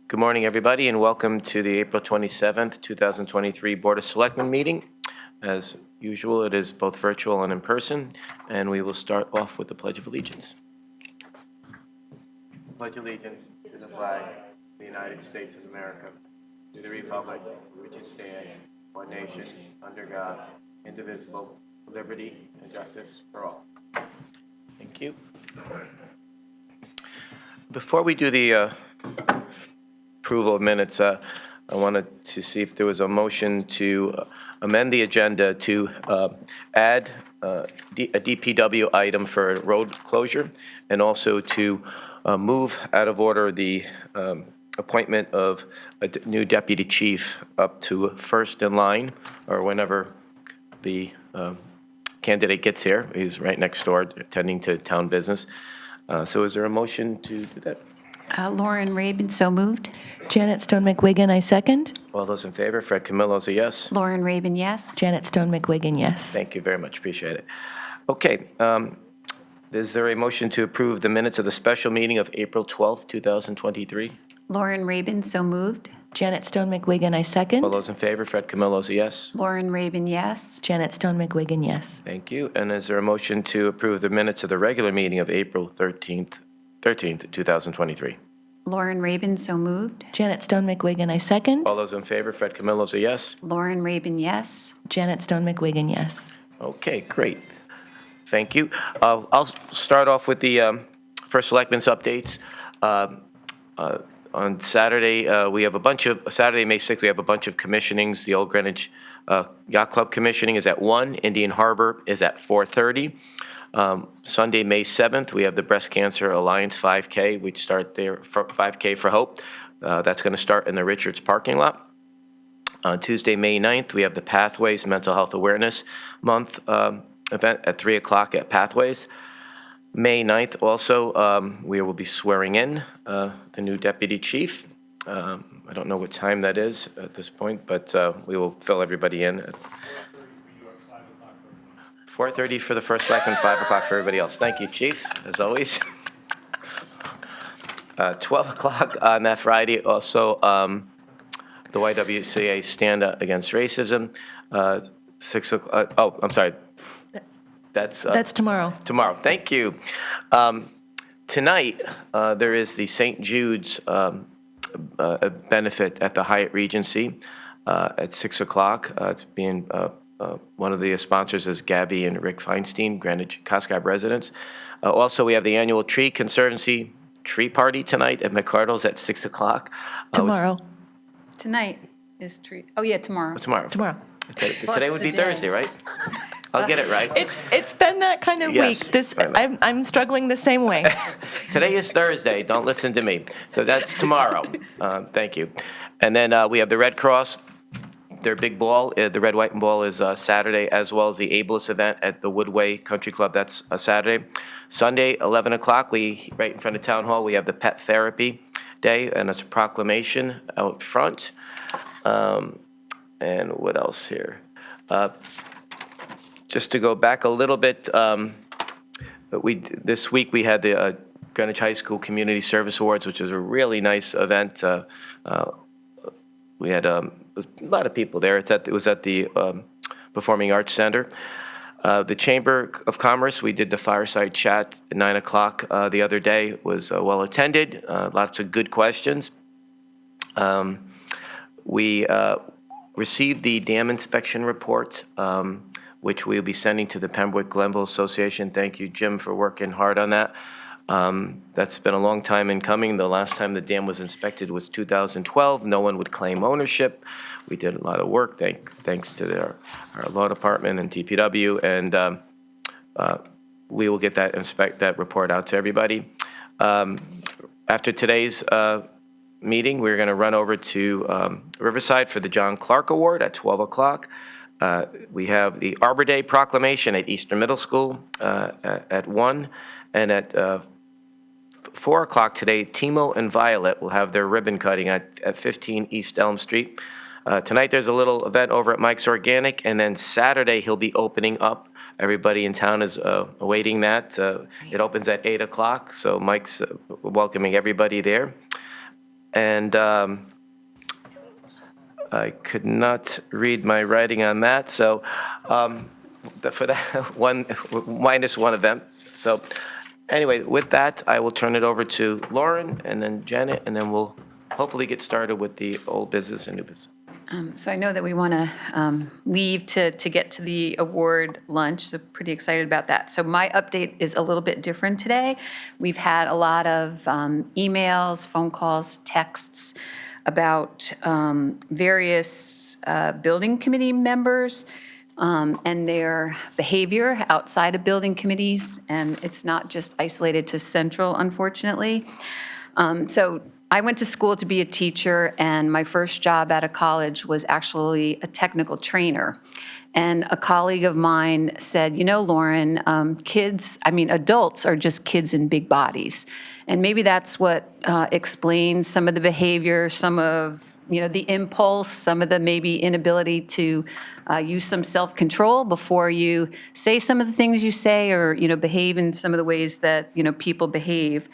Good morning, everybody, and welcome to the April 27th, 2023 Board of Selectmen meeting. As usual, it is both virtual and in person, and we will start off with the Pledge of Allegiance. Pledge allegiance to the flag of the United States of America, to the republic which it stands, one nation, under God, indivisible, with liberty and justice for all. Thank you. Before we do the approval of minutes, I wanted to see if there was a motion to amend the agenda to add a DPW item for road closure, and also to move out of order the appointment of a new deputy chief up to first in line, or whenever the candidate gets here. He's right next door attending to town business. So is there a motion to do that? Lauren Rabin, so moved. Janet Stone McWigan, I second. All those in favor? Fred Camillo's a yes. Lauren Rabin, yes. Janet Stone McWigan, yes. Thank you very much. Appreciate it. Okay. Is there a motion to approve the minutes of the special meeting of April 12th, 2023? Lauren Rabin, so moved. Janet Stone McWigan, I second. All those in favor? Fred Camillo's a yes. Lauren Rabin, yes. Janet Stone McWigan, yes. Thank you. And is there a motion to approve the minutes of the regular meeting of April 13th, 2023? Lauren Rabin, so moved. Janet Stone McWigan, I second. All those in favor? Fred Camillo's a yes. Lauren Rabin, yes. Janet Stone McWigan, yes. Okay, great. Thank you. I'll start off with the first Selectmen's updates. On Saturday, we have Saturday, May 6th, we have a bunch of commissionings. The Old Greenwich Yacht Club commissioning is at 1. Indian Harbor is at 4:30. Sunday, May 7th, we have the Breast Cancer Alliance 5K. We'd start there for 5K for Hope. That's going to start in the Richards parking lot. On Tuesday, May 9th, we have the Pathways Mental Health Awareness Month event at 3 o'clock at Pathways. May 9th, also, we will be swearing in the new deputy chief. I don't know what time that is at this point, but we will fill everybody in. 4:30 for the first Selectman, 5 o'clock for everybody else. Thank you, Chief, as always. 12 o'clock on that Friday, also the YWCA Stand Up Against Racism. 6 o'clock, I'm sorry. That's tomorrow. Tomorrow, thank you. Tonight, there is the St. Jude's benefit at the Hyatt Regency at 6 o'clock. It's being one of the sponsors is Gabby and Rick Feinstein, Greenwich Coscab residents. Also, we have the annual Tree Conservancy Tree Party tonight at McCardle's at 6 o'clock. Tomorrow. Tonight is tomorrow. Tomorrow. Tomorrow. Today would be Thursday, right? I'll get it right. It's been that kind of Yes, week. I'm struggling the same way. Today is Thursday. Don't listen to me. So that's tomorrow. Thank you. And then we have the Red Cross. Their big ball, the Red, White, and Ball, is Saturday, as well as the Ableist event at the Woodway Country Club. That's Saturday. Sunday, 11 o'clock, right in front of Town Hall, we have the Pet Therapy Day, and it's a proclamation out front. And what else here? Just to go back a little bit, this week we had the Greenwich High School Community Service Awards, which was a really nice event. We had a lot of people there. It was at the Performing Arts Center. The Chamber of Commerce, we did the fireside chat at 9 o'clock the other day. It was well attended, lots of good questions. We received the dam inspection report, which we'll be sending to the Pembroke Glenville Association. Thank you, Jim, for working hard on that. That's been a long time in coming. The last time the dam was inspected was 2012. No one would claim ownership. We did a lot of work, thanks to our law department and DPW, and we will get that report out to everybody. After today's meeting, we're going to run over to Riverside for the John Clark Award at 12 o'clock. We have the Arbor Day proclamation at Eastern Middle School at 1, and at 4 o'clock today, Timo and Violet will have their ribbon cutting at 15 East Elm Street. Tonight there's a little event over at Mike's Organic, and then Saturday he'll be opening up. Everybody in town is awaiting that. It opens at 8 o'clock, so Mike's welcoming everybody there. And I could not read my writing on that, so for that minus one event. So anyway, with that, I will turn it over to Lauren and then Janet, and then we'll hopefully get started with the old business and new business. So I know that we want to leave to get to the award lunch, so pretty excited about that. So my update is a little bit different today. We've had a lot of emails, phone calls, texts about various building committee members and their behavior outside of building committees, and it's not just isolated to Central, unfortunately. So I went to school to be a teacher, and my first job out of college was actually a technical trainer. And a colleague of mine said, you know, Lauren, adults are just kids in big bodies. And maybe that's what explains some of the behavior, some of, the impulse, some of the maybe inability to use some self-control before you say some of the things you say or, behave in some of the ways that, people behave.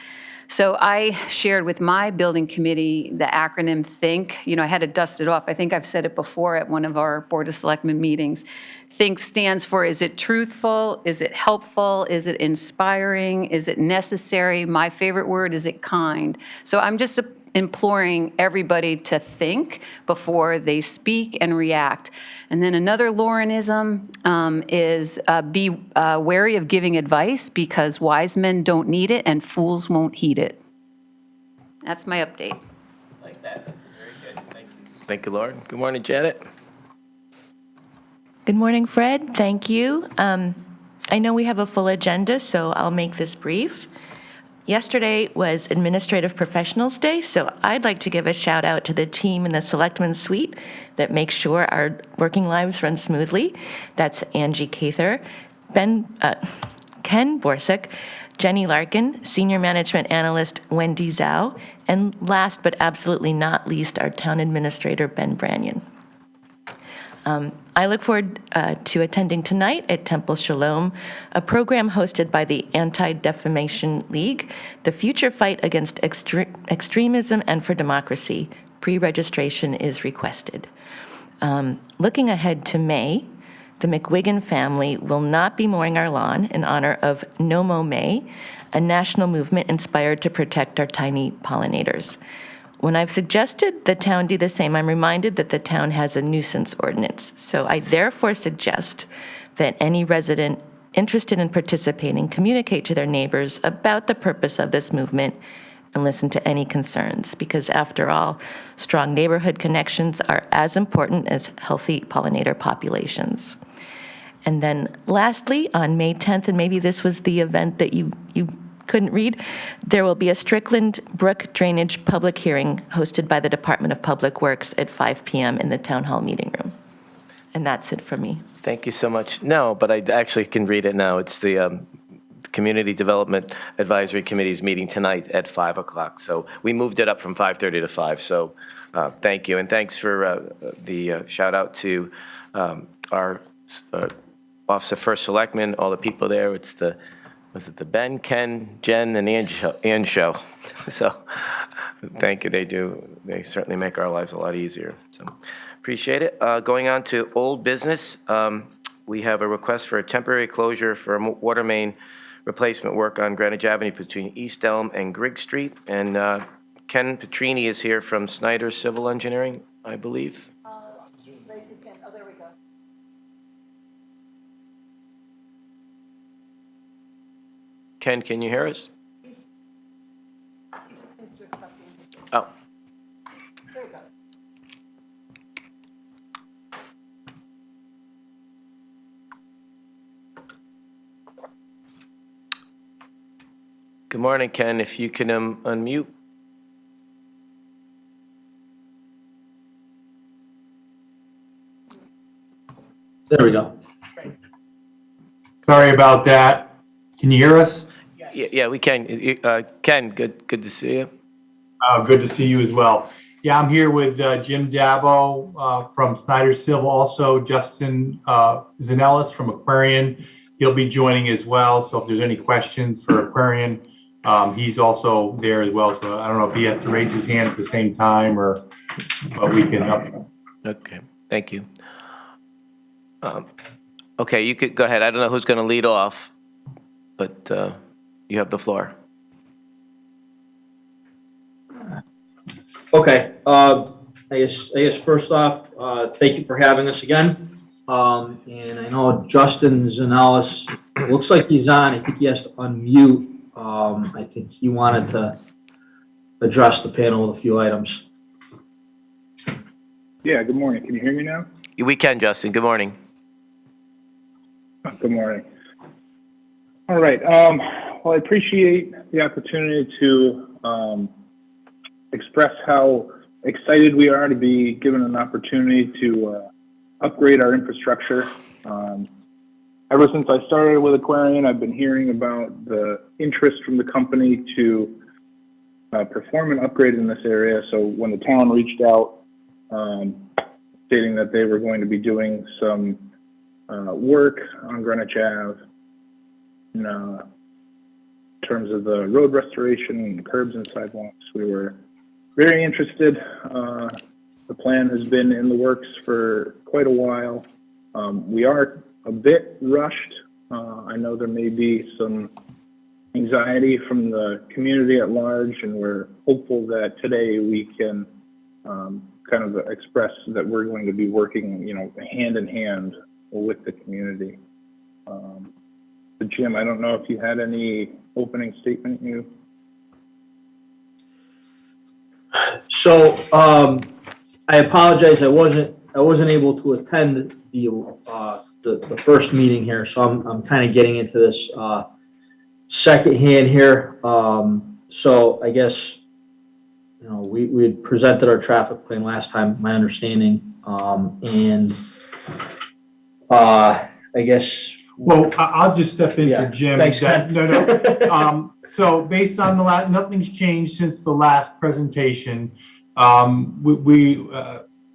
So I shared with my building committee the acronym THINK. I had to dust it off. I think I've said it before at one of our Board of Selectmen meetings. THINK stands for, is it truthful? Is it helpful? Is it inspiring? Is it necessary? My favorite word, is it kind? So I'm just imploring everybody to think before they speak and react. And then another Laurenism is be wary of giving advice because wise men don't need it and fools won't heed it. That's my update. Like that. Very good. Thank you. Thank you, Lauren. Good morning, Janet. Good morning, Fred. Thank you. I know we have a full agenda, so I'll make this brief. Yesterday was Administrative Professionals Day, so I'd like to give a shout out to the team in the Selectmen Suite that makes sure our working lives run smoothly. That's Angie Cather, Ken Borsick, Jenny Larkin, Senior Management Analyst Wendy Zhao, and last but absolutely not least, our Town Administrator Ben Brannion. I look forward to attending tonight at Temple Shalom, a program hosted by the Anti-Defamation League, the future fight against extremism and for democracy. Pre-registration is requested. Looking ahead to May, the McWigan family will not be mowing our lawn in honor of No Mow May, a national movement inspired to protect our tiny pollinators. When I've suggested the town do the same, I'm reminded that the town has a nuisance ordinance. So I therefore suggest that any resident interested in participating communicate to their neighbors about the purpose of this movement and listen to any concerns, because after all, strong neighborhood connections are as important as healthy pollinator populations. And then lastly, on May 10th, and maybe this was the event that you couldn't read, there will be a Strickland Brook Drainage public hearing hosted by the Department of Public Works at 5 p.m. in the Town Hall meeting room. And that's it for me. Thank you so much. No, but I actually can read it now. It's the Community Development Advisory Committee's meeting tonight at 5 o'clock. So we moved it up from 5:30 to 5. So thank you. And thanks for the shout out to our Office of First Selectmen, all the people there. Was it the Ben, Ken, Jen, and Ann show? So thank you. They certainly make our lives a lot easier. So appreciate it. Going on to old business, we have a request for a temporary closure for a water main replacement work on Greenwich Avenue between East Elm and Grigg Street. And Ken Petrini is here from Snyder Civil Engineering, I believe. Raise his hand. Oh, there we go. Ken, can you hear us? He just needs to accept the. Oh. There he goes. Good morning, Ken. If you can unmute. There we go. Sorry about that. Can you hear us? Yeah, we can. Ken, good to see you. Good to see you as well. Yeah, I'm here with Jim Dabo from Snyder Civil, also Justin Zanellis from Aquarian. He'll be joining as well. So if there's any questions for Aquarian, He's also there as well, so I don't know if he has to raise his hand at the same time but we can up. Okay, thank you. Okay, you could go ahead. I don't know who's going to lead off, but you have the floor. Okay, I guess first off, thank you for having us again. And I know Justin Zanellis, looks like he's on. I think he has to unmute. I think he wanted to address the panel with a few items. Yeah, good morning. Can you hear me now? We can, Justin. Good morning. Good morning. All right. Well, I appreciate the opportunity to express how excited we are to be given an opportunity to upgrade our infrastructure. Ever since I started with Aquarian, I've been hearing about the interest from the company to perform an upgrade in this area. So when the town reached out stating that they were going to be doing some work on Greenwich Ave in terms of the road restoration and curbs and sidewalks, we were very interested. The plan has been in the works for quite a while. We are a bit rushed. I know there may be some anxiety from the community at large, and we're hopeful that today we can kind of express that we're going to be working, hand in hand with the community. But Jim, I don't know if you had any opening statement you. So, I apologize. I wasn't able to attend the first meeting here, so I'm kind of getting into this second hand here. So I guess we had presented our traffic plan last time, my understanding, and I guess. Well, I'll just step in Yeah, for Jim. thanks, Ken. No. So based on nothing's changed since the last presentation. We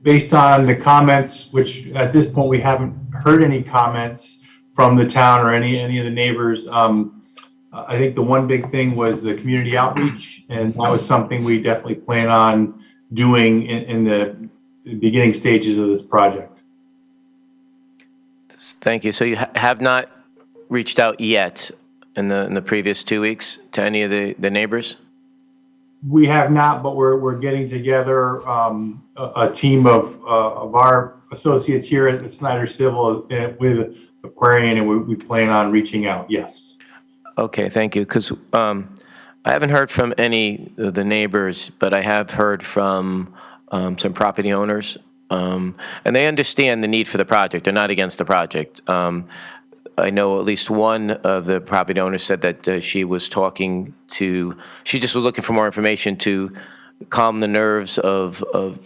based on the comments, which at this point we haven't heard any comments from the town or any of the neighbors. I think the one big thing was the community outreach, and that was something we definitely plan on doing in the beginning stages of this project. Thank you. So you have not reached out yet in the previous 2 weeks to any of the neighbors? We have not, but we're getting together a team of our associates here at Snyder Civil with Aquarian, and we plan on reaching out. Yes. Okay, thank you. Because I haven't heard from any of the neighbors, but I have heard from some property owners, and they understand the need for the project. They're not against the project. I know at least one of the property owners said that she just was looking for more information to calm the nerves of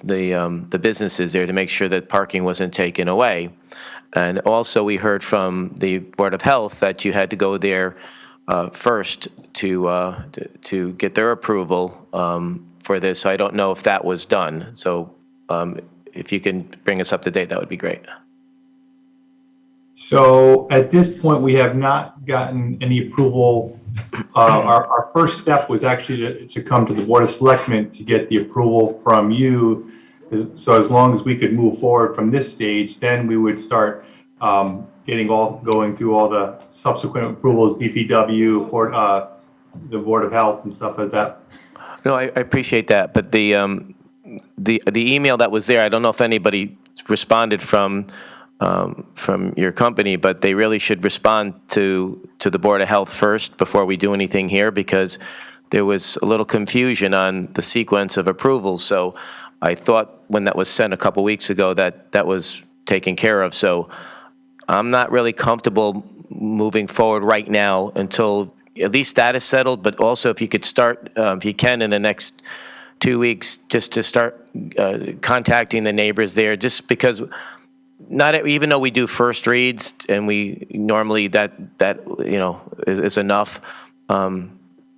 the businesses there to make sure that parking wasn't taken away. And also we heard from the Board of Health that you had to go there first to get their approval for this. I don't know if that was done. So if you can bring us up to date, that would be great. So at this point, we have not gotten any approval. Our first step was actually to come to the Board of Selectmen to get the approval from you. So as long as we could move forward from this stage, then we would start going through all the subsequent approvals, DPW, the Board of Health and stuff like that. No, I appreciate that, but the email that was there, I don't know if anybody responded from your company, but they really should respond to the Board of Health first before we do anything here, because there was a little confusion on the sequence of approvals. So I thought when that was sent a couple weeks ago that was taken care of. So I'm not really comfortable moving forward right now until at least that is settled, but also if you could start, if you can, in the next 2 weeks, just to start contacting the neighbors there, just because even though we do first reads and we normally that is enough,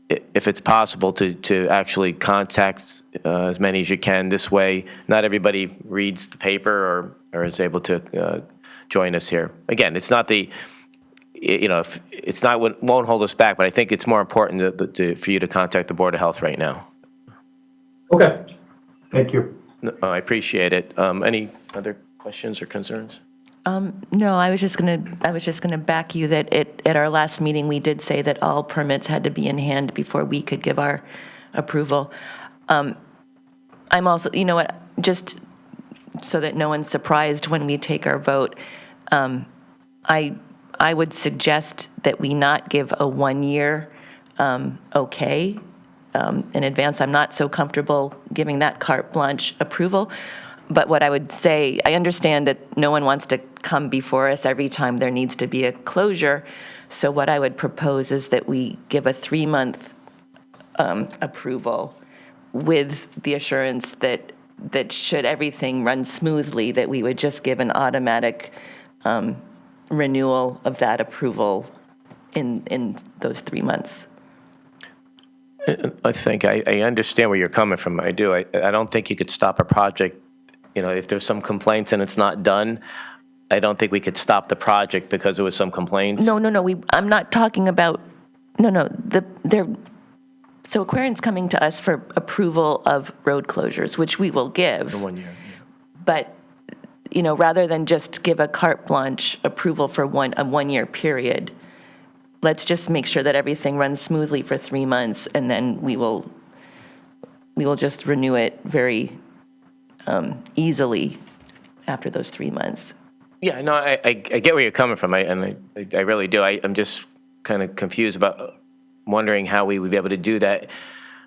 if it's possible to actually contact as many as you can. This way, not everybody reads the paper or is able to join us here. Again, it's not if it's not, won't hold us back, but I think it's more important for you to contact the Board of Health right now. Okay. Thank you. No, I appreciate it. Any other questions or concerns? No, I was just gonna back you that at our last meeting, we did say that all permits had to be in hand before we could give our approval. I'm also, you know what, just so that no one's surprised when we take our vote, I would suggest that we not give a 1-year okay in advance. I'm not so comfortable giving that carte blanche approval. But what I would say, I understand that no one wants to come before us every time there needs to be a closure. So what I would propose is that we give a 3-month approval with the assurance that should everything run smoothly, that we would just give an automatic renewal of that approval in those 3 months. I think I understand where you're coming from. I do. I don't think you could stop a project. If there's some complaints and it's not done, I don't think we could stop the project because there was some complaints. No. I'm not talking about. No. So Aquarion's coming to us for approval of road closures, which we will give. For 1 year. But rather than just give a carte blanche approval for a 1-year period, let's just make sure that everything runs smoothly for 3 months, and then we will just renew it very easily after those 3 months. Yeah, no, I get where you're coming from, I really do. I'm just kind of confused about wondering how we would be able to do that.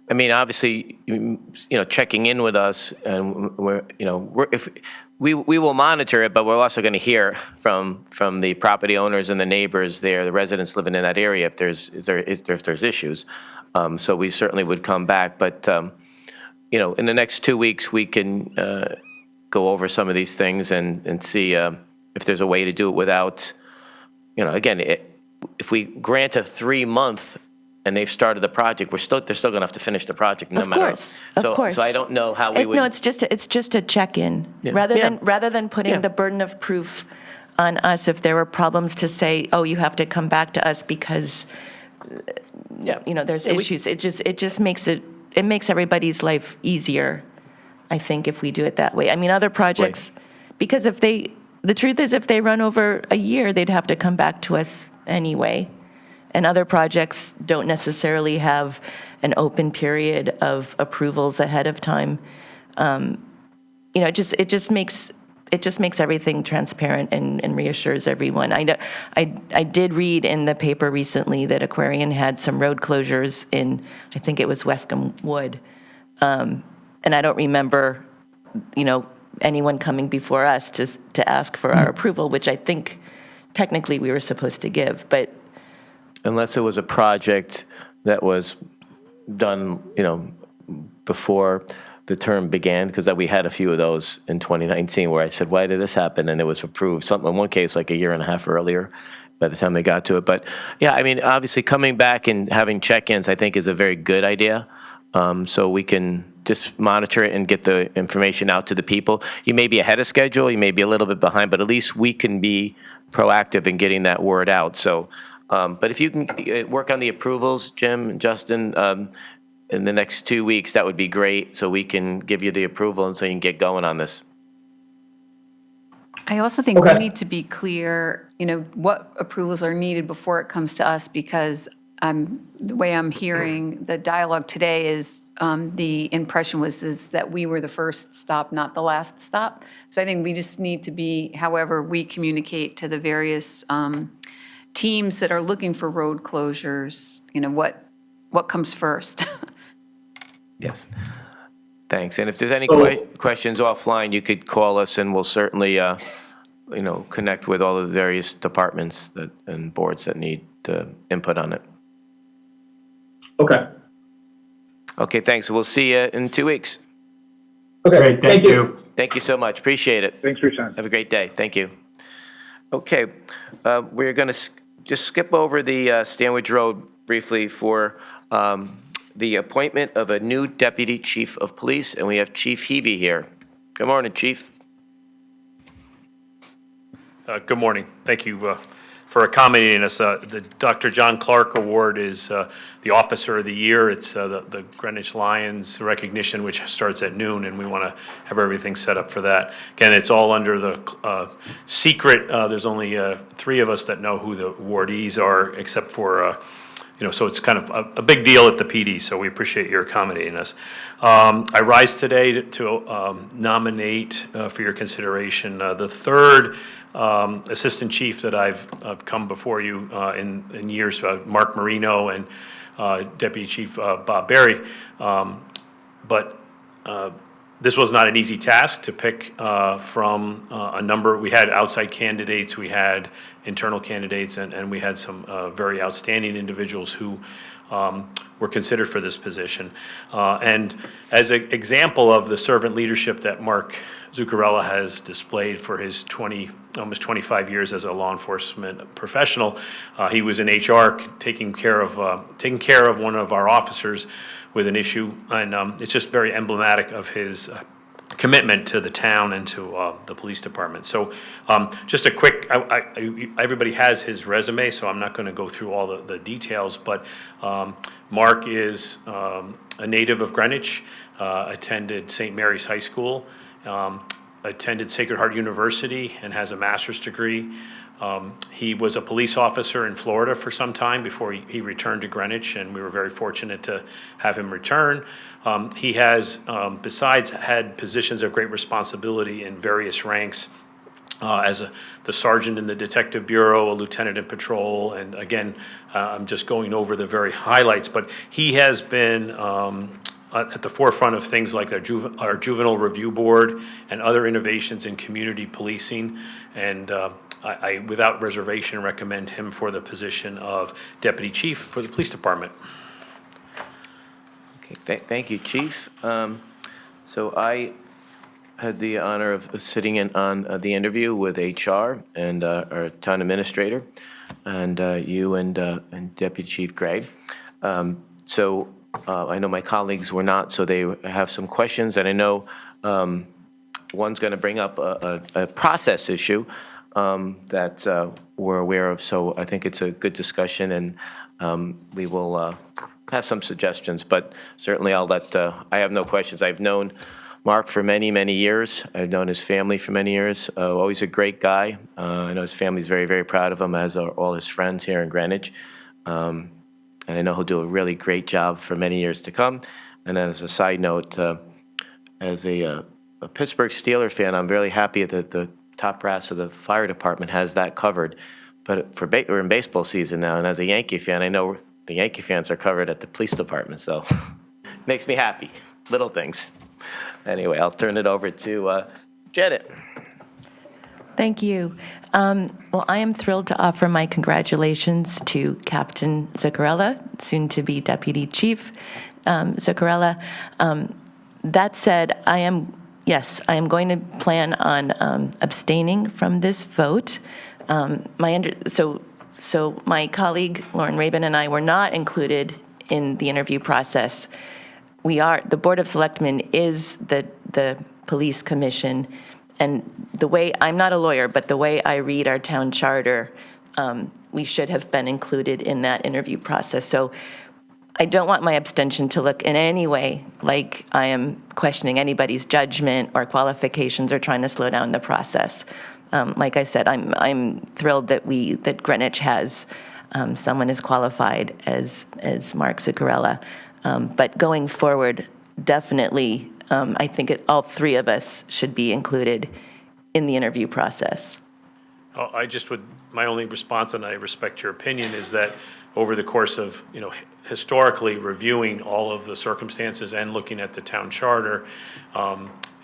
I mean, obviously, checking in with us, and we will monitor it, but we're also going to hear from the property owners and the neighbors there, the residents living in that area, if there's issues. So we certainly would come back, but in the next 2 weeks, we can go over some of these things and see if there's a way to do it without, again, if we grant a 3-month and they've started the project, they're still going to have to finish the project no matter. Of course. So I don't know how we would. No, it's just a check-in. Yeah. Rather than putting Yeah. the burden of proof on us if there were problems to say, oh, you have to come back to us because there's issues. It just makes everybody's life easier, I think, if we do it that way. I mean, other projects, because the truth is, if they run over a year, they'd have to come back to us anyway. And other projects don't necessarily have an open period of approvals ahead of time. It just makes everything transparent and reassures everyone. I did read in the paper recently that Aquarion had some road closures in, I think it was Wescombe Wood, and I don't remember, anyone coming before us to ask for our approval, which I think technically we were supposed to give, but. Unless it was a project that was done, before the term began, because we had a few of those in 2019 where I said, why did this happen? And it was approved, something in one case like a year and a half earlier by the time they got to it. But yeah, I mean, obviously coming back and having check-ins, I think is a very good idea. So we can just monitor it and get the information out to the people. You may be ahead of schedule, you may be a little bit behind, but at least we can be proactive in getting that word out. So, but if you can work on the approvals, Jim and Justin, in the next 2 weeks, that would be great, so we can give you the approval and so you can get going on this. I also think we Okay. need to be clear, what approvals are needed before it comes to us, because the way I'm hearing the dialogue today is the impression is that we were the first stop, not the last stop. So I think we just need to be, however we communicate to the various teams that are looking for road closures, what comes first. Yes. Thanks. And if there's any So- questions offline, you could call us and we'll certainly, connect with all of the various departments and boards that need input on it. Okay. Okay, thanks. We'll see you in 2 weeks. Okay. Great, thank you. Thank you so much. Appreciate it. Thanks for your time. Have a great day. Thank you. Okay, we're going to just skip over the Stanwich Road briefly for the appointment of a new Deputy Chief of Police, and we have Chief Heavey here. Good morning, Chief. Good morning. Thank you for accommodating us. The Dr. John Clark Award is the Officer of the Year. It's the Greenwich Lions recognition, which starts at noon, and we want to have everything set up for that. Again, it's all under the secret. There's only 3 of us that know who the awardees are, except for so it's kind of a big deal at the PD, so we appreciate your accommodating us. I rise today to nominate for your consideration the 3rd assistant chief that I've come before you in years, Mark Marino and Deputy Chief Bob Berry. But this was not an easy task to pick from a number. We had outside candidates, we had internal candidates, and we had some very outstanding individuals who were considered for this position. And as an example of the servant leadership that Mark Zuccarella has displayed for his almost 25 years as a law enforcement professional, he was in HR taking care of one of our officers with an issue, and it's just very emblematic of his commitment to the town and to the police department. So just a quick, everybody has his resume, so I'm not going to go through all the details, but Mark is a native of Greenwich, attended St. Mary's High School, attended Sacred Heart University, and has a master's degree. He was a police officer in Florida for some time before he returned to Greenwich, and we were very fortunate to have him return. He has, besides, had positions of great responsibility in various ranks, as the sergeant in the detective bureau, a lieutenant in patrol, and again, I'm just going over the very highlights, but he has been at the forefront of things like our juvenile review board and other innovations in community policing, and I, without reservation, recommend him for the position of Deputy Chief for the Police Department. Okay, thank you, Chief. So I had the honor of sitting in on the interview with HR and our town administrator, and you and Deputy Chief Gray. So I know my colleagues were not, so they have some questions, and I know one's going to bring up a process issue that we're aware of. So I think it's a good discussion, and we will have some suggestions, but certainly I'll let, I have no questions. I've known Mark for many, many years. I've known his family for many years. Always a great guy. I know his family's very, very proud of him, as are all his friends here in Greenwich. And I know he'll do a really great job for many years to come. And then as a side note, as a Pittsburgh Steelers fan, I'm really happy that the top brass of the fire department has that covered. But we're in baseball season now, and as a Yankee fan, I know the Yankee fans are covered at the police department, so makes me happy. Little things. Anyway, I'll turn it over to Janet. Thank you. Well, I am thrilled to offer my congratulations to Captain Zuccarella, soon to be Deputy Chief Zuccarella. That said, I am going to plan on abstaining from this vote. So my colleague Lauren Rabin and I were not included in the interview process. The Board of Selectmen is the police commission, and I'm not a lawyer, but the way I read our town charter, we should have been included in that interview process. So I don't want my abstention to look in any way like I am questioning anybody's judgment or qualifications or trying to slow down the process. Like I said, I'm thrilled that Greenwich has someone as qualified as Mark Zuccarella. But going forward, definitely, I think all 3 of us should be included in the interview process. My only response, and I respect your opinion, is that over the course of, historically reviewing all of the circumstances and looking at the town charter,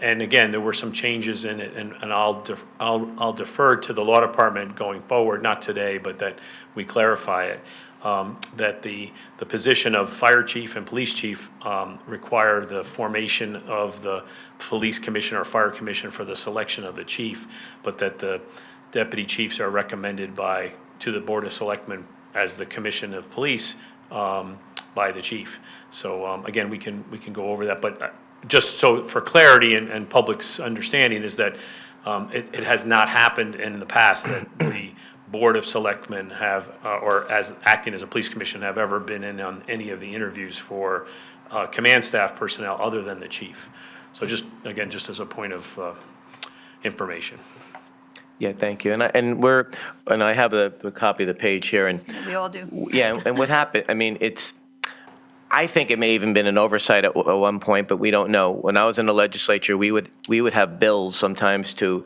and again, there were some changes in it, and I'll defer to the law department going forward, not today, but that we clarify it, that the position of fire chief and police chief require the formation of the police commission or fire commission for the selection of the chief, but that the deputy chiefs are recommended to the Board of Selectmen as the commission of police by the chief. So again, we can go over that, but just so for clarity and public's understanding is that it has not happened in the past that the Board of Selectmen have, or as acting as a police commission, have ever been in on any of the interviews for command staff personnel other than the chief. So just, again, just as a point of information. Yeah, thank you. And I have the copy of the page here, and We all do. yeah, and what happened, I mean, I think it may even been an oversight at one point, but we don't know. When I was in the legislature, we would have bills sometimes to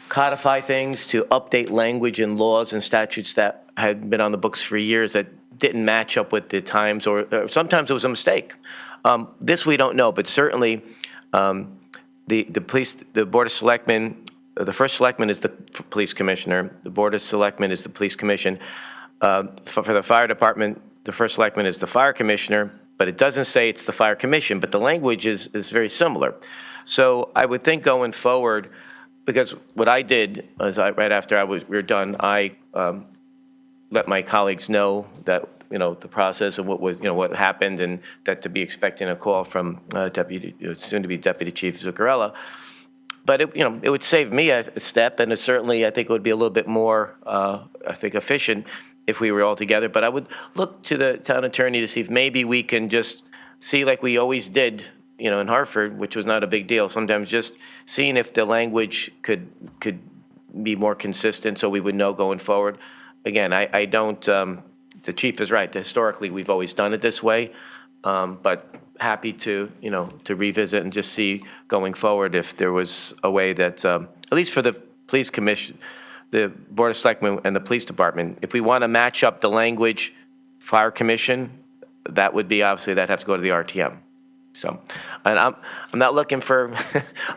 codify things, to update language in laws and statutes that had been on the books for years that didn't match up with the times, or sometimes it was a mistake. This we don't know, but certainly the Board of Selectmen, the first selectman is the police commissioner. The Board of Selectmen is the police commission. For the fire department, the first selectman is the fire commissioner, but it doesn't say it's the fire commission, but the language is very similar. So I would think going forward, because what I did is right after we were done, I let my colleagues know that, the process of what happened, and that to be expecting a call from soon-to-be Deputy Chief Zuccarella. But it would save me a step, and certainly I think it would be a little bit more, efficient if we were all together. But I would look to the town attorney to see if maybe we can just see, like we always did, in Hartford, which was not a big deal. Sometimes just seeing if the language could be more consistent, so we would know going forward. Again, I don't. The chief is right. Historically, we've always done it this way, but happy to revisit and just see going forward if there was a way that, at least for the police commission, the Board of Selectmen and the police department, if we want to match up the language, fire commission, that would be obviously that'd have to go to the RTM. So, and I'm not looking for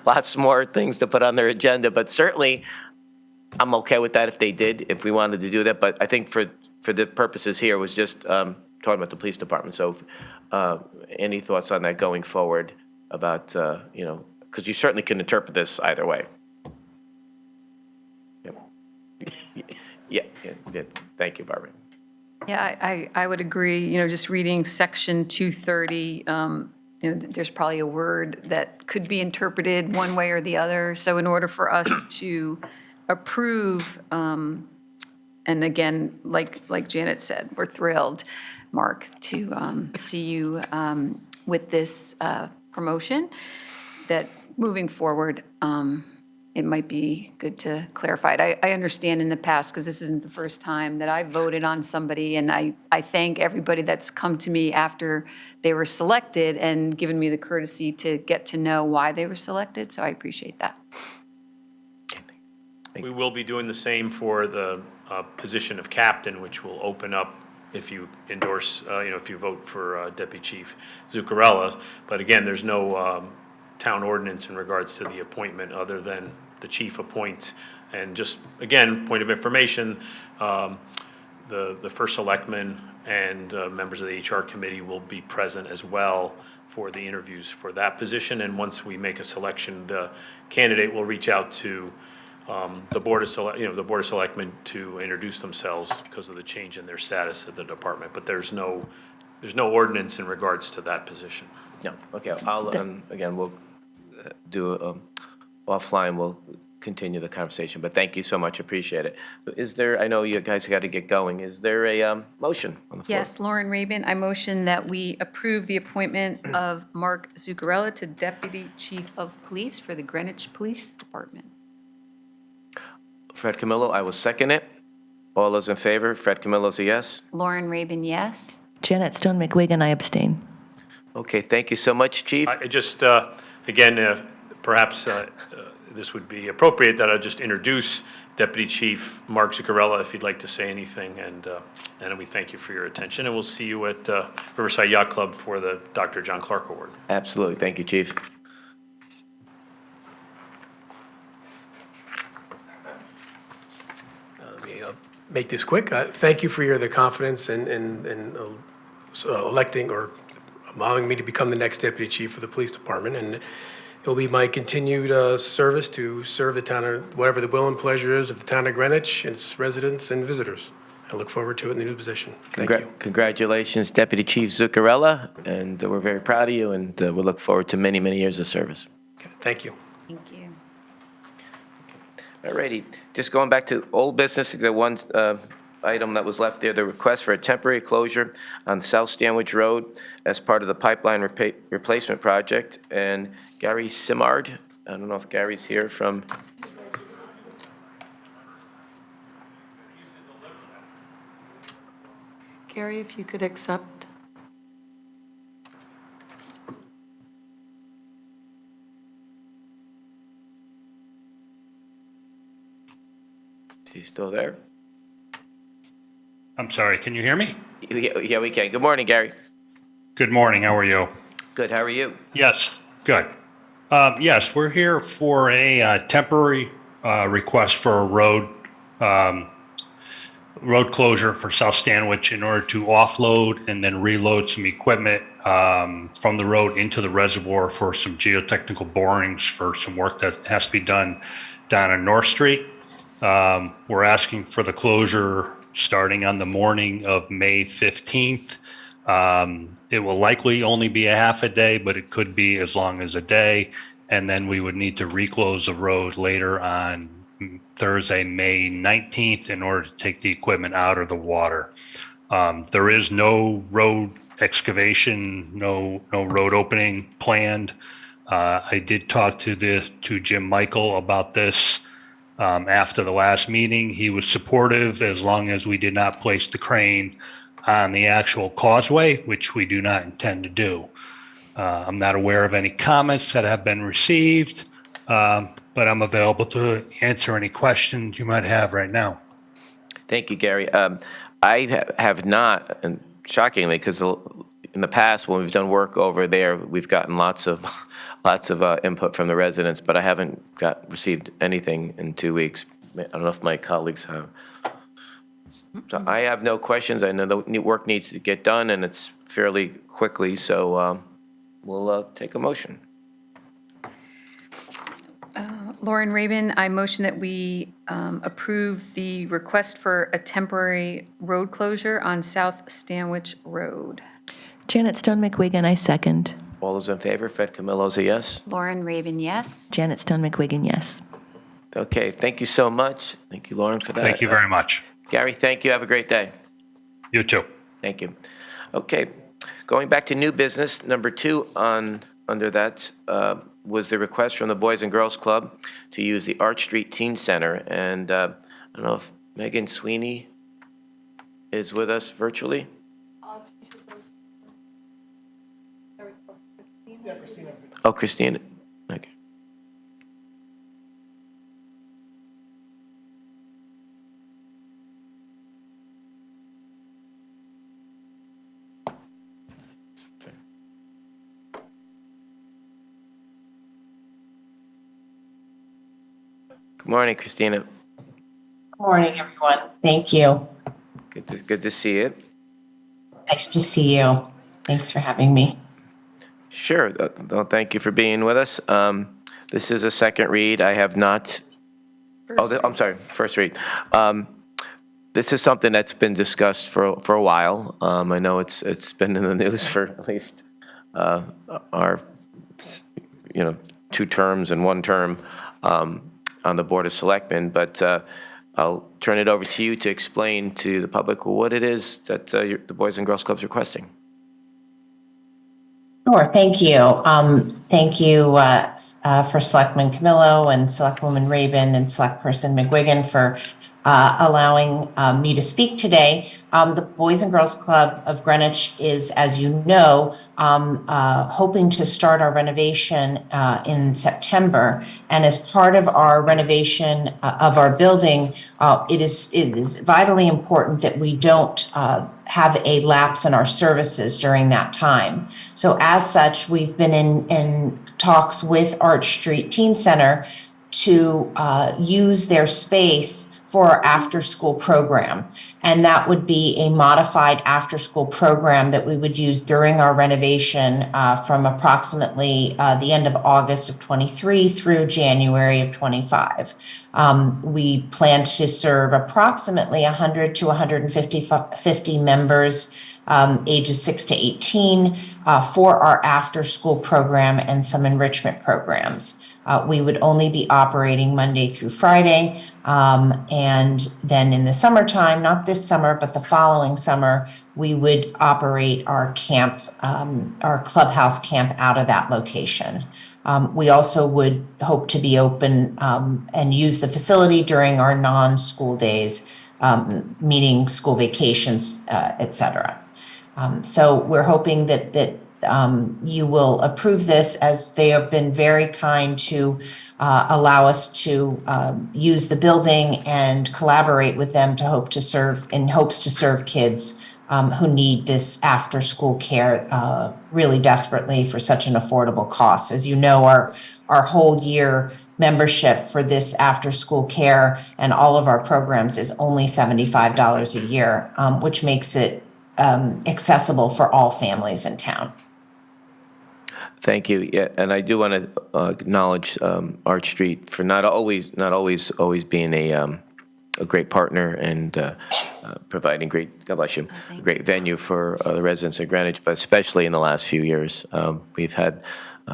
lots more things to put on their agenda, but certainly I'm okay with that if we wanted to do that. But I think for the purposes here was just talking about the police department. So any thoughts on that going forward about, because you certainly can interpret this either way. Yeah. Thank you, Barbara. Yeah, I would agree, just reading section 230, there's probably a word that could be interpreted one way or the other. So in order for us to approve, and again, like Janet said, we're thrilled, Mark, to see you with this promotion, that moving forward, it might be good to clarify it. I understand in the past, because this isn't the first time that I voted on somebody, and I thank everybody that's come to me after they were selected and given me the courtesy to get to know why they were selected, so I appreciate that. We will be doing the same for the position of captain, which will open up if you endorse, if you vote for Deputy Chief Zuccarella. But again, there's no town ordinance in regards to the appointment other than the chief appoints. And just, again, point of information, the first selectman and members of the HR committee will be present as well for the interviews for that position. And once we make a selection, the candidate will reach out to the Board of Selectmen to introduce themselves because of the change in their status at the department. But there's no ordinance in regards to that position. No, okay, I'll, again, we'll do offline, we'll continue the conversation, but thank you so much, appreciate it. Is there, I know you guys got to get going, is there a motion on the floor? Yes, Lauren Rabin, I motion that we approve the appointment of Mark Zuccarella to Deputy Chief of Police for the Greenwich Police Department. Fred Camillo, I will second it. All those in favor, Fred Camillo's a yes. Lauren Rabin, yes. Janet Stone McWigan, I abstain. Okay, thank you so much, Chief. I just, again, perhaps this would be appropriate that I just introduce Deputy Chief Mark Zuccarella if you'd like to say anything, and we thank you for your attention, and we'll see you at Riverside Yacht Club for the Dr. John Clark Award. Absolutely, thank you, Chief. Let me make this quick. Thank you for the confidence in electing or allowing me to become the next deputy chief of the police department. And it'll be my continued service to serve the town of, whatever the will and pleasure is of the town of Greenwich, its residents and visitors. I look forward to it in the new position. Thank you. Congratulations, Deputy Chief Zuccarella, and we're very proud of you, and we look forward to many, many years of service. Okay, thank you. Thank you. All righty, just going back to old business, the one item that was left there, the request for a temporary closure on South Stanwich Road as part of the pipeline replacement project. And Gary Simard, I don't know if Gary's here from, Gary, if you could accept. is he still there? I'm sorry, can you hear me? Yeah, we can. Good morning, Gary. Good morning, how are you? Good, how are you? Yes, good. Yes, we're here for a temporary request for a road closure for South Stanwich in order to offload and then reload some equipment from the road into the reservoir for some geotechnical borings for some work that has to be done down on North Street. We're asking for the closure starting on the morning of May 15th. It will likely only be a half a day, but it could be as long as a day. And then we would need to reclose the road later on Thursday, May 19th, in order to take the equipment out of the water. There is no road excavation, no road opening planned. I did talk to Jim Michael about this after the last meeting. He was supportive as long as we did not place the crane on the actual causeway, which we do not intend to do. I'm not aware of any comments that have been received, but I'm available to answer any questions you might have right now. Thank you, Gary. I have not, and shockingly, because in the past, when we've done work over there, we've gotten lots of input from the residents, but I haven't received anything in 2 weeks. I don't know if my colleagues have. So I have no questions. I know the work needs to get done, and it's fairly quickly, so we'll take a motion. Lauren Rabin, I motion that we approve the request for a temporary road closure on South Stanwich Road. Janet Stone McWigan, I second. All those in favor, Fred Camillo's a yes. Lauren Rabin, yes. Janet Stone McWigan, yes. Okay, thank you so much. Thank you, Lauren, for that. Thank you very much. Gary, thank you. Have a great day. You too. Thank you. Okay, going back to new business, number 2 under that was the request from the Boys and Girls Club to use the Arch Street Teen Center. And I don't know if Megan Sweeney is with us virtually. Oh, Christina. Okay. Good morning, Christina. Good morning, everyone. Thank you. Good to see you. Nice to see you. Thanks for having me. Sure. Thank you for being with us. This is a second read. I have not. I'm sorry. First read. This is something that's been discussed for a while. I know it's been in the news for at least our 2 terms and 1 term on the Board of Selectmen. But I'll turn it over to you to explain to the public what it is that the Boys and Girls Club's requesting. Sure. Thank you. Thank you for Selectman Camillo and Selectwoman Rabin and Selectperson McWigan for allowing me to speak today. The Boys and Girls Club of Greenwich is, as you know, hoping to start our renovation in September. And as part of our renovation of our building, it is vitally important that we don't have a lapse in our services during that time. So as such, we've been in talks with Arch Street Teen Center to use their space for our after-school program. And that would be a modified after-school program that we would use during our renovation from approximately the end of August of 23 through January of 25. We plan to serve approximately 100 to 150 members ages 6 to 18 for our after-school program and some enrichment programs. We would only be operating Monday through Friday, and then in the summertime, not this summer, but the following summer, we would operate our camp, our clubhouse camp out of that location. We also would hope to be open and use the facility during our non-school days, meaning school vacations, et cetera. So we're hoping that you will approve this, as they have been very kind to allow us to use the building and collaborate with them to hope to serve, in hopes to serve kids who need this after-school care really desperately for such an affordable cost. As you know, our whole year membership for this after-school care and all of our programs is only $75 a year, which makes it accessible for all families in town. Thank you. Yeah, and I do want to acknowledge Arch Street for not always being a great partner and providing great, God bless you, great venue for the residents of Greenwich, but especially in the last few years. We've had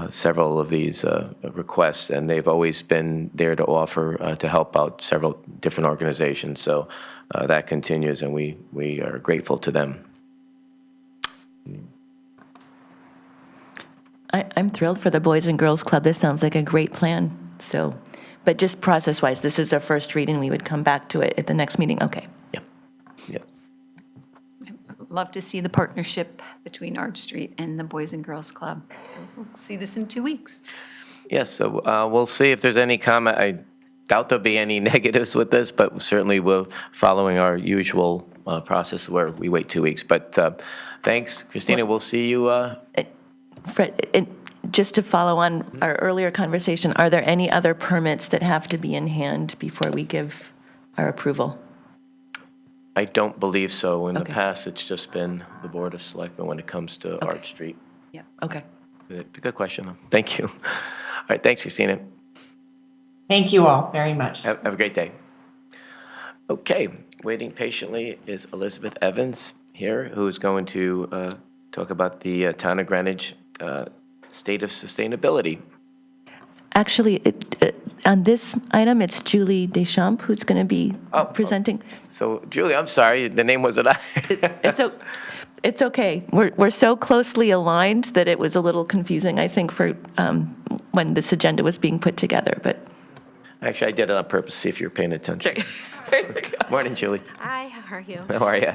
several of these requests, and they've always been there to offer to help out several different organizations. So that continues, and we are grateful to them. I'm thrilled for the Boys and Girls Club. This sounds like a great plan. So, but just process-wise, this is our first reading. We would come back to it at the next meeting. Okay. Yeah. Yeah. Love to see the partnership between Arch Street and the Boys and Girls Club. So we'll see this in 2 weeks. Yes, so we'll see if there's any comment. I doubt there'll be any negatives with this, but certainly we'll, following our usual process where we wait 2 weeks. But thanks, Christina. We'll see you. Fred, and just to follow on our earlier conversation, are there any other permits that have to be in hand before we give our approval? I don't believe so. In the Okay. past, it's just been the Board of Selectmen when it comes to Arch Street. Yep. Okay. It's a good question, though. Thank you. All right, thanks, Christina. Thank you all very much. Have a great day. Okay, waiting patiently is Elizabeth Evans here, who's going to talk about the Town of Greenwich state of sustainability. Actually, on this item, it's Julie Deschamps who's going to be presenting. So, Julie, I'm sorry, the name wasn't on. It's okay. We're so closely aligned that it was a little confusing, I think, for when this agenda was being put together. But Actually, I did it on purpose, see if you're paying attention. Morning, Julie. Hi, how are you? How are you?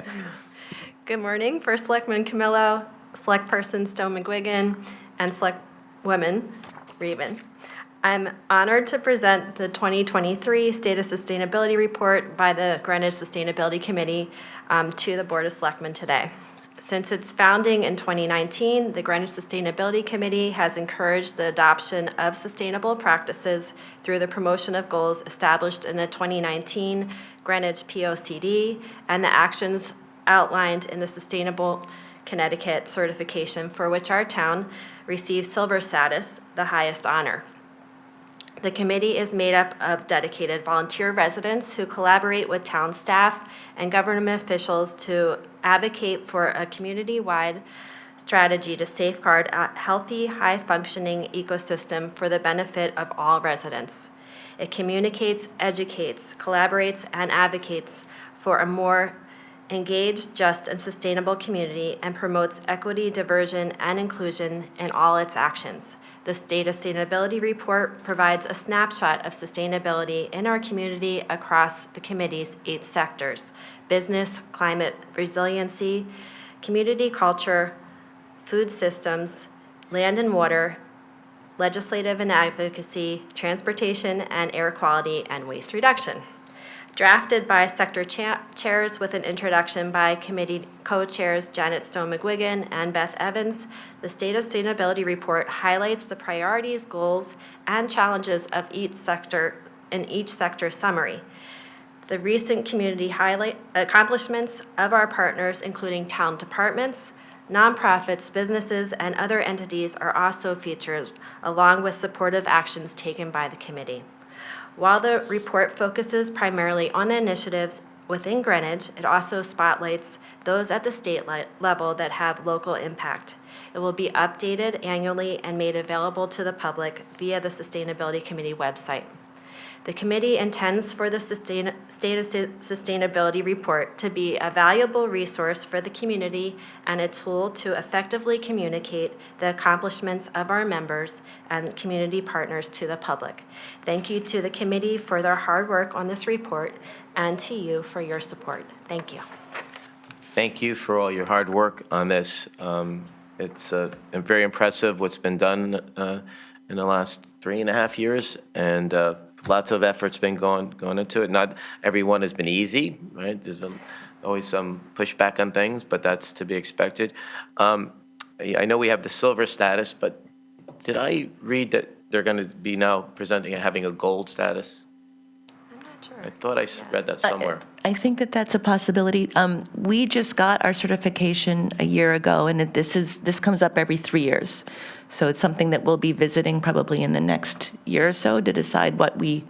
Good morning. First Selectman Camillo, Select Person Stone McGuigan, and Select Woman Raven. I'm honored to present the 2023 State of Sustainability Report by the Greenwich Sustainability Committee to the Board of Selectmen today. Since its founding in 2019, the Greenwich Sustainability Committee has encouraged the adoption of sustainable practices through the promotion of goals established in the 2019 Greenwich POCD and the actions outlined in the Sustainable Connecticut certification, for which our town received silver status, the highest honor. The committee is made up of dedicated volunteer residents who collaborate with town staff and government officials to advocate for a community-wide strategy to safeguard a healthy, high-functioning ecosystem for the benefit of all residents. It communicates, educates, collaborates, and advocates for a more engaged, just, and sustainable community, and promotes equity, diversion, and inclusion in all its actions. The State of Sustainability Report provides a snapshot of sustainability in our community across the committee's 8 sectors: business, climate resiliency, community culture, food systems, land and water, legislative and advocacy, transportation and air quality, and waste reduction. Drafted by sector chairs with an introduction by committee co-chairs Janet Stone McGuigan and Beth Evans, the State of Sustainability Report highlights the priorities, goals, and challenges of each sector in each sector summary. The recent community highlight accomplishments of our partners, including town departments, nonprofits, businesses, and other entities, are also featured, along with supportive actions taken by the committee. While the report focuses primarily on the initiatives within Greenwich, it also spotlights those at the state level that have local impact. It will be updated annually and made available to the public via the Sustainability Committee website. The committee intends for the State of Sustainability Report to be a valuable resource for the community and a tool to effectively communicate the accomplishments of our members and community partners to the public. Thank you to the committee for their hard work on this report and to you for your support. Thank you. Thank you for all your hard work on this. It's very impressive what's been done in the last 3.5 years, and lots of effort's been going into it. Not everyone has been easy, right? There's been always some pushback on things, but that's to be expected. I know we have the silver status, but did I read that they're going to be now presenting and having a gold status? I'm not sure. I thought I read that somewhere. I think that that's a possibility. We just got our certification a year ago, and this comes up every 3 years. So it's something that we'll be visiting probably in the next year or so to decide what we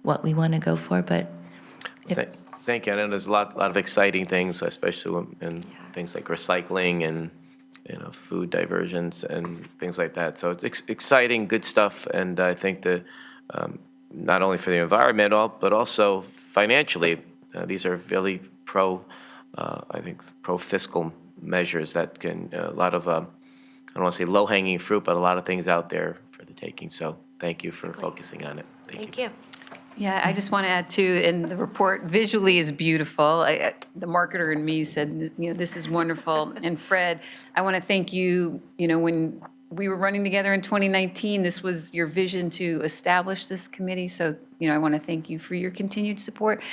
want to go for. But Thank you. I know there's a lot of exciting things, especially in things like recycling and food diversions and things like that. So it's exciting, good stuff, and I think that not only for the environment, but also financially, these are really pro-fiscal measures that can a lot of I don't want to say low-hanging fruit, but a lot of things out there for the taking. So thank you for focusing on it. Thank you. Yeah, I just want to add too, and the report visually is beautiful. The marketer in me said, this is wonderful. And Fred, I want to thank you, when we were running together in 2019, this was your vision to establish this committee. So, I want to thank you for your continued support.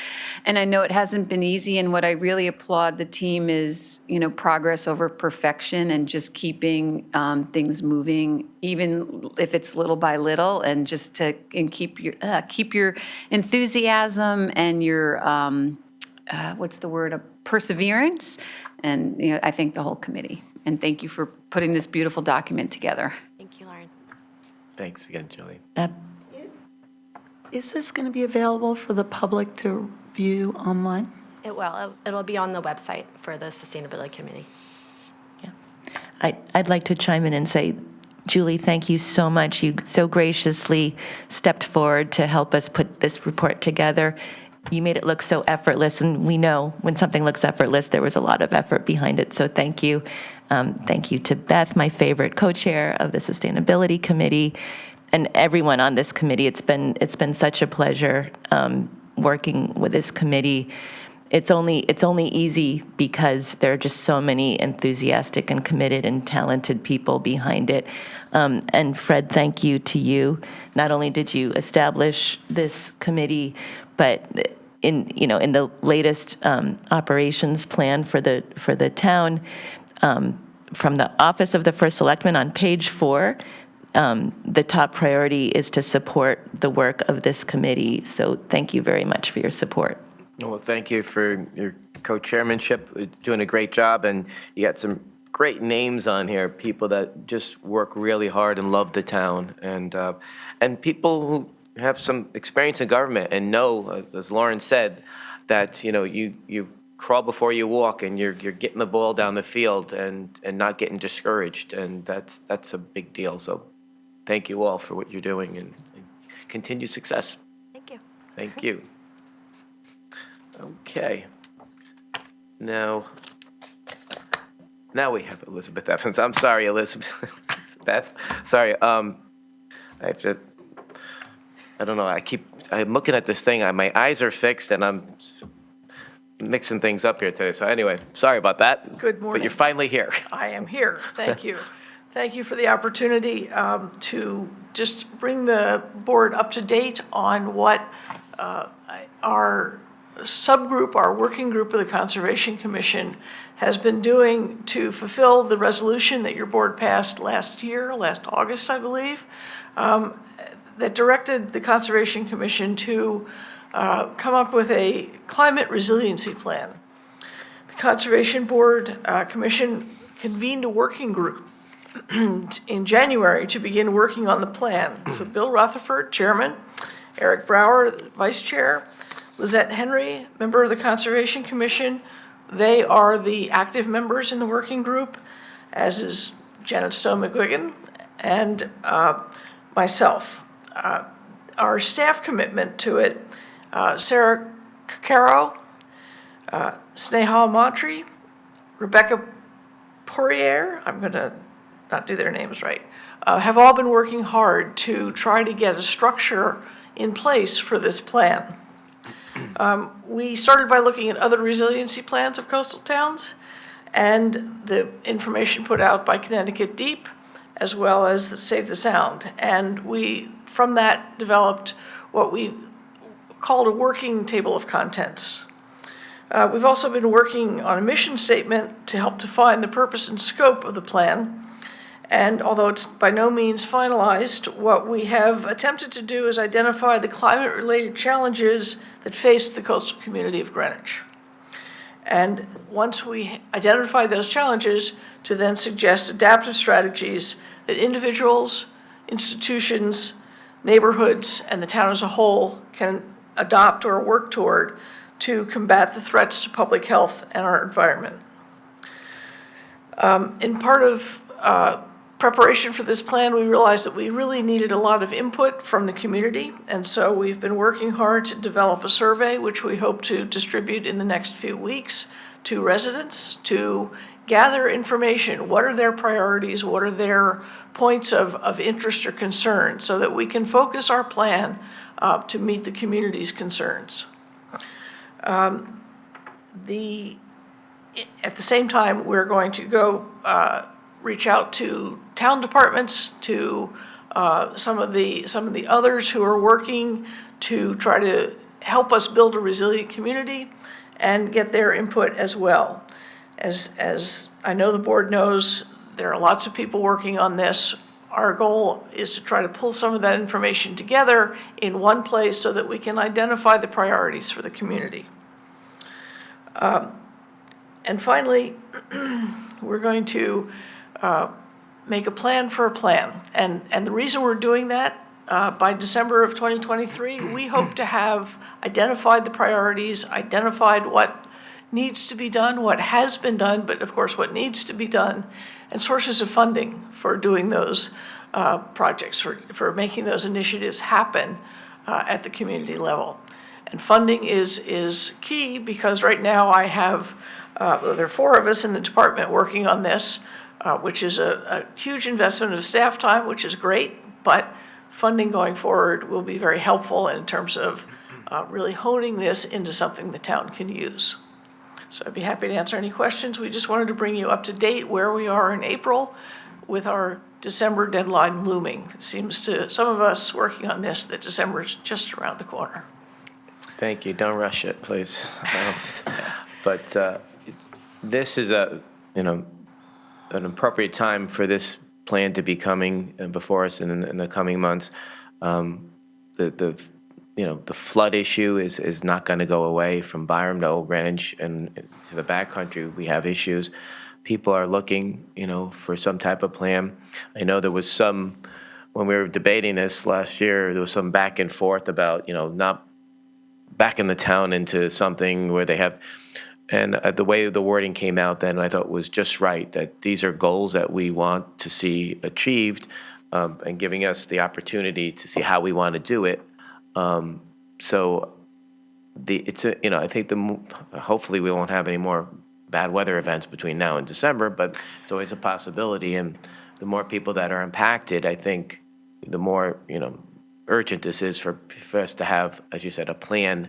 And I know it hasn't been easy, and what I really applaud the team is, progress over perfection and just keeping things moving, even if it's little by little, and just keep your enthusiasm and your, perseverance. And, I thank the whole committee. And thank you for putting this beautiful document together. Thank you, Lauren. Thanks again, Julie. Is this going to be available for the public to view online? It will. It'll be on the website for the Sustainability Committee. I'd like to chime in and say, Julie, thank you so much. You so graciously stepped forward to help us put this report together. You made it look so effortless, and we know when something looks effortless, there was a lot of effort behind it, so thank you. Thank you to Beth, my favorite co-chair of the Sustainability Committee, and everyone on this committee. It's been such a pleasure working with this committee. It's only easy because there are just so many enthusiastic and committed and talented people behind it. And Fred, thank you to you. Not only did you establish this committee, but in the latest operations plan for the town, from the Office of the First Selectman on page 4, the top priority is to support the work of this committee. So thank you very much for your support. Well, thank you for your co-chairmanship. You're doing a great job, and you got some great names on here, people that just work really hard and love the town, and people who have some experience in government and know, as Lauren said, that you crawl before you walk, and you're getting the ball down the field and not getting discouraged, and that's a big deal. So thank you all for what you're doing, and continued success. Thank you. Thank you. Okay. Now we have Elizabeth Evans. I'm sorry, Elizabeth. Beth, sorry. I have to. I don't know. I'm looking at this thing. My eyes are fixed, and I'm mixing things up here today. So anyway, sorry about that. Good morning. But you're finally here. I am here. Thank you. Thank you for the opportunity to just bring the board up to date on what our subgroup, our working group of the Conservation Commission has been doing to fulfill the resolution that your board passed last August, I believe, that directed the Conservation Commission to come up with a climate resiliency plan. The Conservation Board Commission convened a working group in January to begin working on the plan. So Bill Rutherford, chairman, Eric Brower, vice chair, Lizette Henry, member of the Conservation Commission. They are the active members in the working group, as is Janet Stone McGuigan and myself. Our staff commitment to it, Sarah Caro, Snehal Mantri, Rebecca Poirier, I'm going to not do their names right, have all been working hard to try to get a structure in place for this plan. We started by looking at other resiliency plans of coastal towns and the information put out by Connecticut Deep, as well as the Save the Sound. And we, from that, developed what we called a working table of contents. We've also been working on a mission statement to help define the purpose and scope of the plan. And although it's by no means finalized, what we have attempted to do is identify the climate-related challenges that face the coastal community of Greenwich. And once we identify those challenges, to then suggest adaptive strategies that individuals, institutions, neighborhoods, and the town as a whole can adopt or work toward to combat the threats to public health and our environment. In part of preparation for this plan, we realized that we really needed a lot of input from the community, and so we've been working hard to develop a survey, which we hope to distribute in the next few weeks to residents to gather information. What are their priorities? What are their points of interest or concern, so that we can focus our plan to meet the community's concerns. At the same time, we're going to go reach out to town departments, to some of the others who are working to try to help us build a resilient community and get their input as well. As I know the board knows, there are lots of people working on this. Our goal is to try to pull some of that information together in one place so that we can identify the priorities for the community. And finally, we're going to make a plan for a plan. And the reason we're doing that, by December of 2023, we hope to have identified the priorities, identified what needs to be done, what has been done, but of course what needs to be done, and sources of funding for doing those projects, for making those initiatives happen at the community level. And funding is key, because right now I have, there are 4 of us in the department working on this, which is a huge investment of staff time, which is great, but funding going forward will be very helpful in terms of really honing this into something the town can use. So I'd be happy to answer any questions. We just wanted to bring you up to date where we are in April with our December deadline looming. It seems to some of us working on this that December is just around the corner. Thank you. Don't rush it, please. But this is an appropriate time for this plan to be coming before us in the coming months. The flood issue is not going to go away from Byram to Old Greenwich and to the backcountry. We have issues. People are looking, for some type of plan. I know there was some, when we were debating this last year, there was some back and forth about, not backing the town into something where they have, and the way the wording came out then I thought was just right, that these are goals that we want to see achieved, and giving us the opportunity to see how we want to do it. So I think hopefully we won't have any more bad weather events between now and December, but it's always a possibility. And the more people that are impacted, I think the more, urgent this is for us to have, as you said, a plan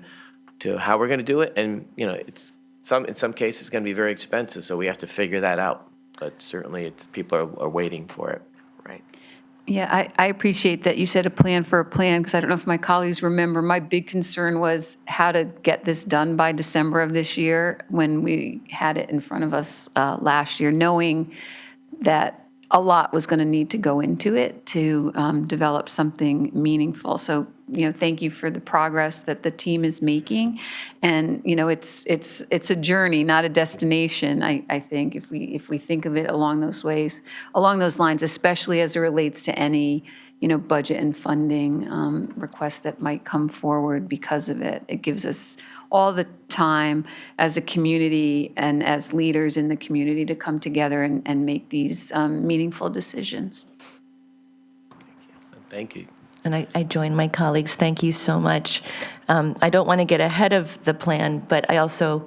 to how we're going to do it. And, in some cases it's going to be very expensive, so we have to figure that out. But certainly people are waiting for it. Right. Yeah, I appreciate that you said a plan for a plan, because I don't know if my colleagues remember, my big concern was how to get this done by December of this year when we had it in front of us last year, knowing that a lot was going to need to go into it to develop something meaningful. So, thank you for the progress that the team is making. And, it's a journey, not a destination, I think, if we think of it along those lines, especially as it relates to any budget and funding requests that might come forward because of it. It gives us all the time as a community and as leaders in the community to come together and make these meaningful decisions. Thank you. And I join my colleagues. Thank you so much. I don't want to get ahead of the plan, but I also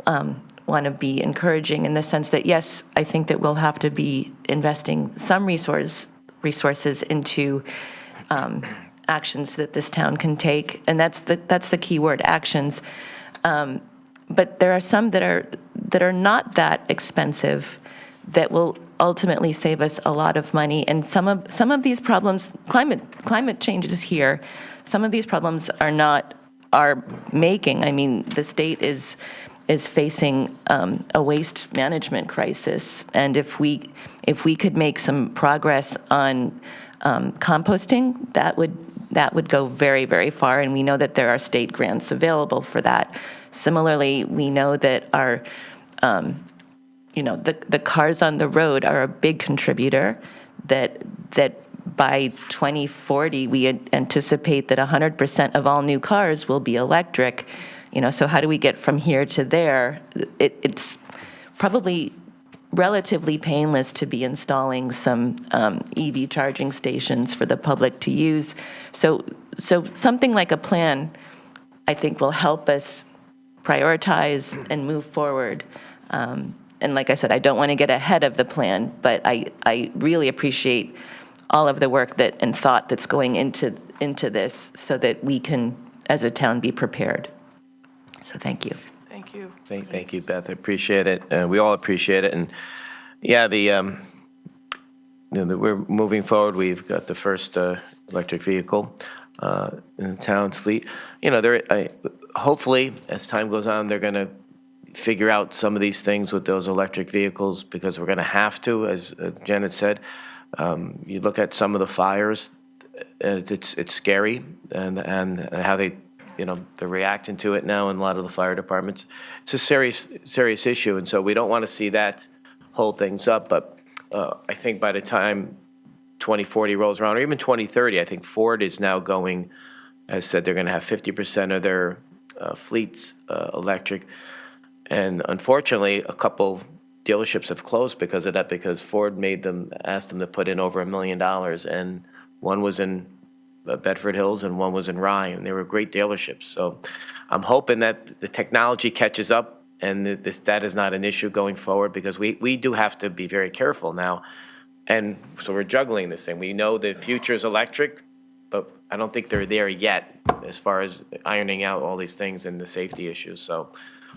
want to be encouraging in the sense that, yes, I think that we'll have to be investing some resources into actions that this town can take, and that's the key word, actions. But there are some that are not that expensive that will ultimately save us a lot of money. And some of these problems, climate change is here. Some of these problems are not our making. I mean, the state is facing a waste management crisis, and if we could make some progress on composting, that would go very, very far. And we know that there are state grants available for that. Similarly, we know that our the cars on the road are a big contributor, that by 2040, we anticipate that 100% of all new cars will be electric. So how do we get from here to there? It's probably relatively painless to be installing some EV charging stations for the public to use. So something like a plan, I think, will help us prioritize and move forward. And like I said, I don't want to get ahead of the plan, but I really appreciate all of the work and thought that's going into this so that we can, as a town, be prepared. So thank you. Thank you. Thank you, Beth. I appreciate it. We all appreciate it. And yeah, we're moving forward. We've got the first electric vehicle in the town's fleet. Hopefully, as time goes on, they're going to figure out some of these things with those electric vehicles, because we're going to have to, as Janet said. You look at some of the fires, it's scary, and how they're reacting to it now in a lot of the fire departments. It's a serious issue, and so we don't want to see that hold things up. But I think by the time 2040 rolls around, or even 2030, I think Ford is now has said they're going to have 50% of their fleets electric. And unfortunately, a couple dealerships have closed because of that, because Ford asked them to put in over $1 million, and one was in Bedford Hills and one was in Rye, and they were great dealerships. So I'm hoping that the technology catches up and that is not an issue going forward, because we do have to be very careful now. And so we're juggling this thing. We know the future is electric, but I don't think they're there yet as far as ironing out all these things and the safety issues. So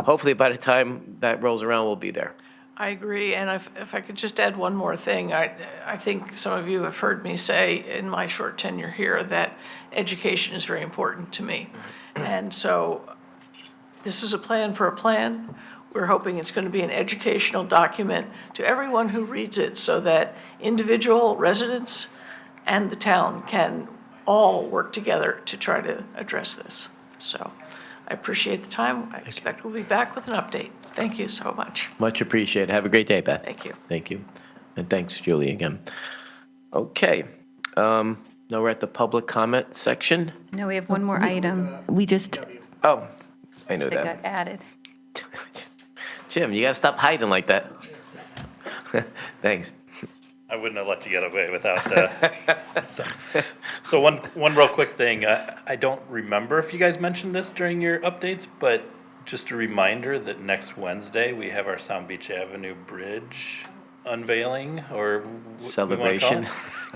hopefully by the time that rolls around, we'll be there. I agree, and if I could just add one more thing, I think some of you have heard me say in my short tenure here that education is very important to me. And so this is a plan for a plan. We're hoping it's going to be an educational document to everyone who reads it, so that individual residents and the town can all work together to try to address this. So I appreciate the time. I expect we'll be back with an update. Thank you so much. Much appreciated. Have a great day, Beth. Thank you. Thank you. And thanks, Julie, again. Okay. Now we're at the public comment section. No, we have one more item We just, Oh, I know that that. got added. Jim, you got to stop hiding like that. Thanks. I wouldn't have let you get away without that. So one real quick thing. I don't remember if you guys mentioned this during your updates, but just a reminder that next Wednesday we have our Sound Beach Avenue Bridge unveiling, or Celebration.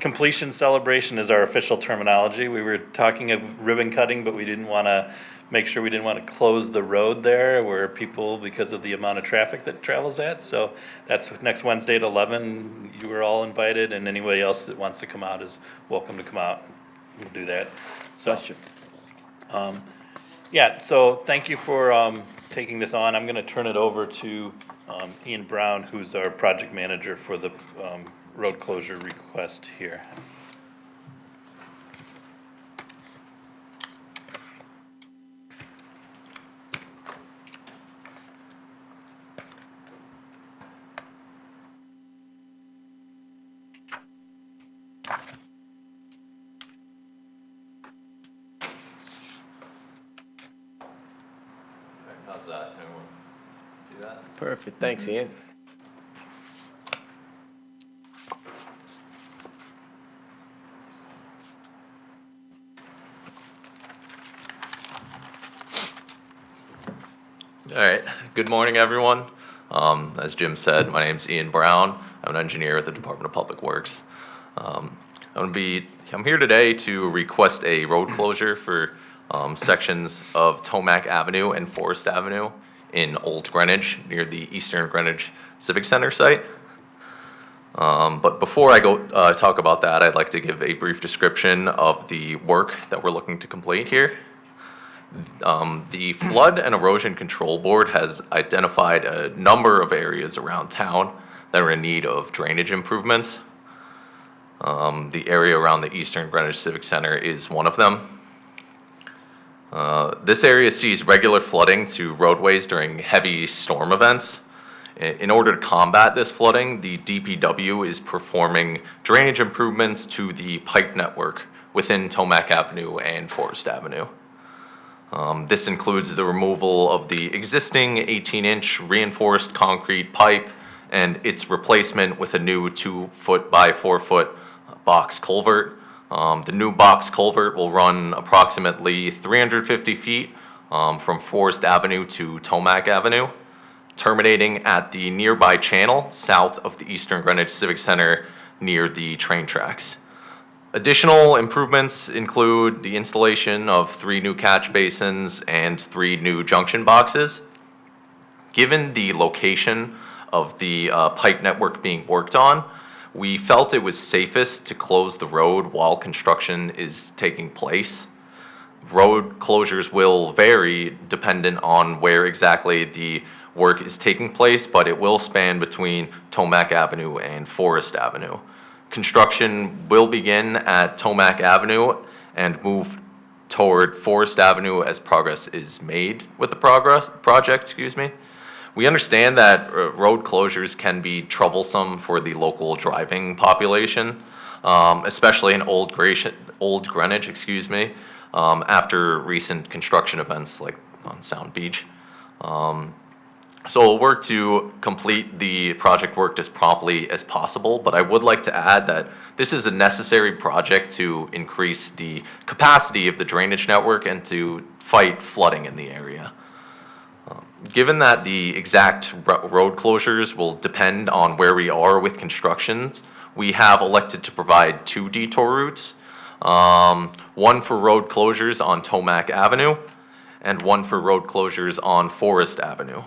Completion celebration is our official terminology. We were talking of ribbon cutting, but we didn't want to close the road there where people, because of the amount of traffic that travels at. So that's next Wednesday at 11. You are all invited, and anybody else that wants to come out is welcome to come out. We'll do that. So, yeah, so thank you for taking this on. I'm going to turn it over to Ian Brown, who's our project manager for the road closure request here. How's that? Everyone see that? Perfect, thanks, Ian. All right. Good morning, everyone. As Jim said, my name's Ian Brown. I'm an engineer at the Department of Public Works. I'm here today to request a road closure for sections of Tomac Avenue and Forest Avenue in Old Greenwich, near the Eastern Greenwich Civic Center site. But before I go talk about that, I'd like to give a brief description of the work that we're looking to complete here. The Flood and Erosion Control Board has identified a number of areas around town that are in need of drainage improvements. The area around the Eastern Greenwich Civic Center is one of them. This area sees regular flooding to roadways during heavy storm events. In order to combat this flooding, the DPW is performing drainage improvements to the pipe network within Tomac Avenue and Forest Avenue. This includes the removal of the existing 18-inch reinforced concrete pipe and its replacement with a new 2-foot by 4-foot box culvert. The new box culvert will run approximately 350 feet from Forest Avenue to Tomac Avenue, terminating at the nearby channel south of the Eastern Greenwich Civic Center near the train tracks. Additional improvements include the installation of 3 new catch basins and 3 new junction boxes. Given the location of the pipe network being worked on, we felt it was safest to close the road while construction is taking place. Road closures will vary dependent on where exactly the work is taking place, but it will span between Tomac Avenue and Forest Avenue. Construction will begin at Tomac Avenue and move toward Forest Avenue as progress is made with the project. We understand that road closures can be troublesome for the local driving population, especially in Old Greenwich, after recent construction events like on Sound Beach. So we'll work to complete the project work as promptly as possible, but I would like to add that this is a necessary project to increase the capacity of the drainage network and to fight flooding in the area. Given that the exact road closures will depend on where we are with constructions, we have elected to provide 2 detour routes, one for road closures on Tomac Avenue and one for road closures on Forest Avenue.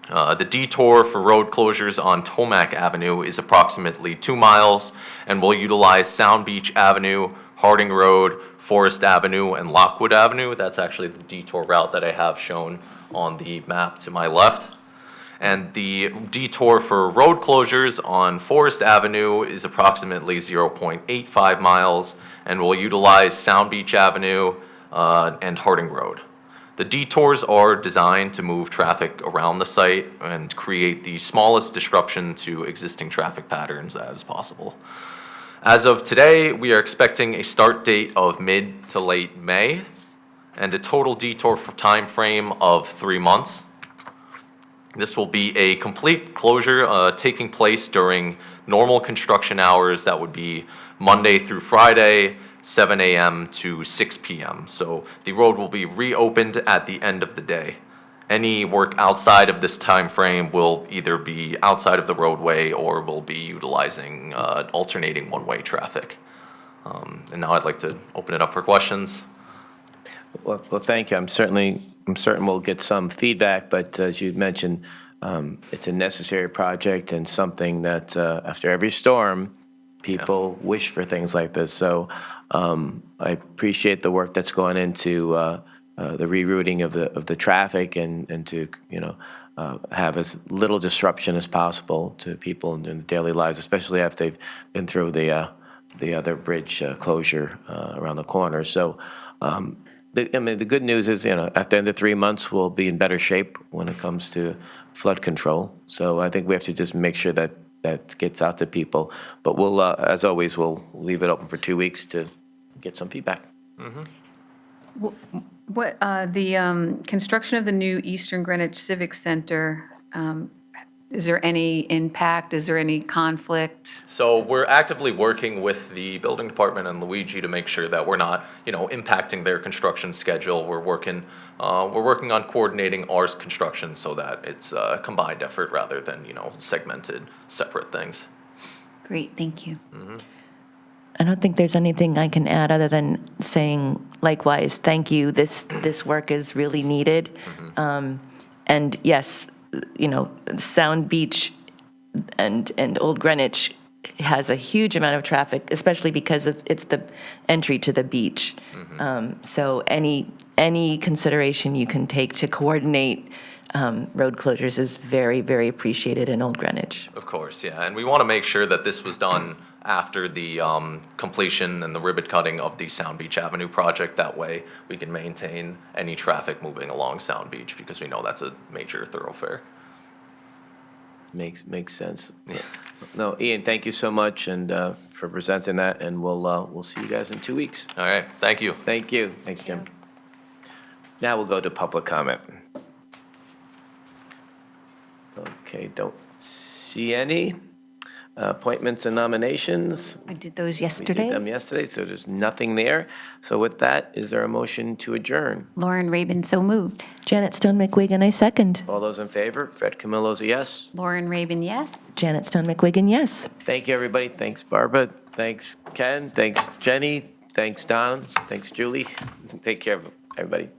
The detour for road closures on Tomac Avenue is approximately 2 miles and will utilize Sound Beach Avenue, Harding Road, Forest Avenue, and Lockwood Avenue. That's actually the detour route that I have shown on the map to my left. And the detour for road closures on Forest Avenue is approximately 0.85 miles and will utilize Sound Beach Avenue and Harding Road. The detours are designed to move traffic around the site and create the smallest disruption to existing traffic patterns as possible. As of today, we are expecting a start date of mid to late May and a total detour for time frame of 3 months. This will be a complete closure taking place during normal construction hours. That would be Monday through Friday, 7 a.m. to 6 p.m. So the road will be reopened at the end of the day. Any work outside of this time frame will either be outside of the roadway or will be utilizing alternating one-way traffic. And now I'd like to open it up for questions. Well, thank you. I'm certain we'll get some feedback, but as you mentioned, it's a necessary project and something that after every storm, people wish for things like this. So I appreciate the work that's gone into the rerouting of the traffic and to have as little disruption as possible to people in their daily lives, especially after they've been through the other bridge closure around the corner. So. The good news is, at the end of 3 months, we'll be in better shape when it comes to flood control. So I think we have to just make sure that gets out to people. But we'll, as always, we'll leave it open for 2 weeks to get some feedback. Mm-hmm. What, the construction of the new Eastern Greenwich Civic Center, is there any impact? Is there any conflict? So we're actively working with the building department and Luigi to make sure that we're not, impacting their construction schedule. We're working on coordinating our construction so that it's a combined effort rather than, segmented, separate things. Great, thank you. I don't think there's anything I can add other than saying likewise, thank you. This work is really needed. And yes, Sound Beach and Old Greenwich has a huge amount of traffic, especially because it's the entry to the beach. So any consideration you can take to coordinate road closures is very, very appreciated in Old Greenwich. Of course, yeah, and we want to make sure that this was done after the completion and the ribbon cutting of the Sound Beach Avenue project. That way, we can maintain any traffic moving along Sound Beach because we know that's a major thoroughfare. Makes sense. Yeah. No, Ian, thank you so much and for presenting that, and we'll see you guys in 2 weeks. All right, thank you. Thank you. Thanks, Jim. Now we'll go to public comment. Okay, don't see any. Appointments and nominations. I did those We yesterday. did them yesterday, so there's nothing there. So with that, is there a motion to adjourn? Lauren Rabin, so moved. Janet Stone McWigan, I second. All those in favor? Fred Camillo's a yes. Lauren Rabin, yes. Janet Stone McWigan, yes. Thank you, everybody. Thanks, Barbara. Thanks, Ken. Thanks, Jenny. Thanks, Don. Thanks, Julie. Take care, everybody.